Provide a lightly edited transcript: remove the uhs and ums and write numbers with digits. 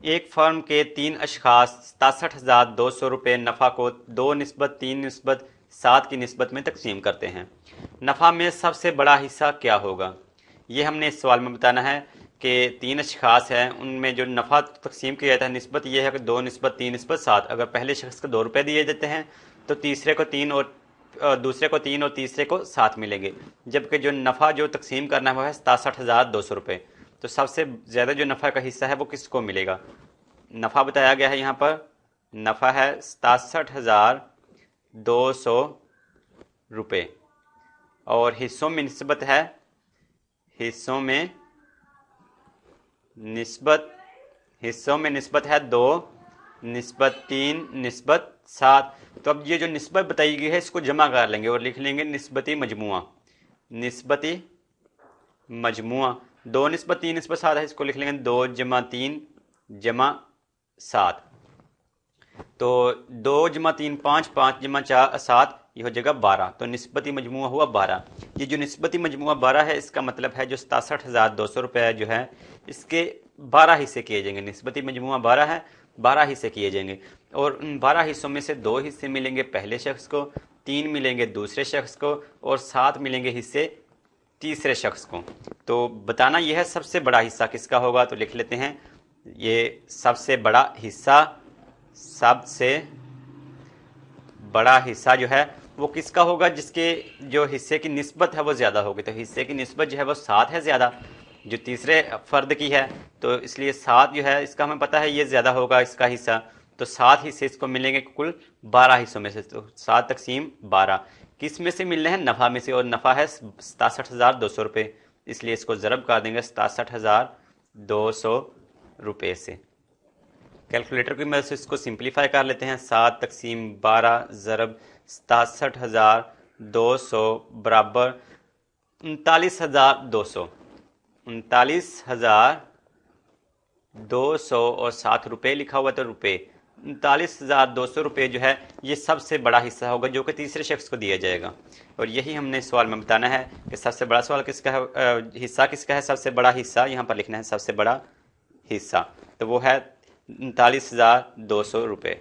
ایک فرم کے 3 اشخاص 67,200 روپے نفع کو 2:3:7 کی نسبت میں تقسیم کرتے ہیں۔ نفع میں سب سے بڑا حصہ کیا ہوگا؟ یہ ہم نے اس سوال میں بتانا ہے کہ 3 اشخاص ہیں، ان میں جو نفع تقسیم کیا جاتا ہے نسبت یہ ہے کہ 2:3:7۔ اگر پہلے شخص کو 2 روپے دیے جاتے ہیں تو تیسرے کو 3 اور دوسرے کو 3 اور تیسرے کو 7 ملیں گے، جبکہ جو نفع جو تقسیم کرنا ہے وہ ہے 67,200 روپے۔ تو سب سے زیادہ جو نفع کا حصہ ہے وہ کس کو ملے گا؟ نفع بتایا گیا ہے یہاں پر، نفع ہے 67,200 روپے، اور حصوں میں نسبت ہے، حصوں میں نسبت ہے 2:3:7۔ تو اب یہ جو نسبت بتائی گئی ہے اس کو جمع کر لیں گے اور لکھ لیں گے نسبتی مجموعہ۔ 2:3:7 ہے، اس کو لکھ لیں گے 2+3=7۔ تو 2+3 5، 5+4 یہ ہو جائے گا 12، تو نسبتی مجموعہ ہوا 12۔ یہ جو نسبتی مجموعہ 12 ہے اس کا مطلب ہے جو 67,200 روپے جو ہے اس کے 12 حصے کیے جائیں گے۔ نسبتی مجموعہ 12 ہے، 12 حصے کیے جائیں گے، اور ان 12 حصوں میں سے 2 حصے ملیں گے پہلے شخص کو، 3 ملیں گے دوسرے شخص کو، اور 7 ملیں گے حصے تیسرے شخص کو۔ تو بتانا یہ ہے سب سے بڑا حصہ کس کا ہوگا، تو لکھ لیتے ہیں یہ سب سے بڑا حصہ جو ہے وہ کس کا ہوگا، جس کے جو حصے کی نسبت ہے وہ زیادہ ہوگی۔ تو حصے کی نسبت جو ہے وہ 7 ہے زیادہ، جو تیسرے فرد کی ہے، تو اس لیے 7 جو ہے اس کا ہمیں پتہ ہے یہ زیادہ ہوگا اس کا حصہ، تو 7 حصے اس کو ملیں گے کل 12 حصوں میں سے، تو 7/12 کس میں سے ملنے ہیں؟ نفع میں سے، اور نفع ہے 67,200 روپے، اس لیے اس کو ضرب کر دیں گے 67,200 روپے سے۔ کیلکولیٹر کی مدد سے اس کو سمپلیفائی کر لیتے ہیں۔ 7/12 ضرب 67,200 برابر 39,200، 39,200 اور 7 روپے لکھا ہوا تو روپے، 39,200 روپے جو ہے یہ سب سے بڑا حصہ ہوگا جو کہ تیسرے شخص کو دیا جائے گا۔ اور یہی ہم نے سوال میں بتانا ہے کہ سب سے بڑا سوال کس کا ہے، حصہ کس کا ہے، سب سے بڑا حصہ یہاں پر لکھنا ہے سب سے بڑا حصہ، تو وہ ہے 39,200 روپے۔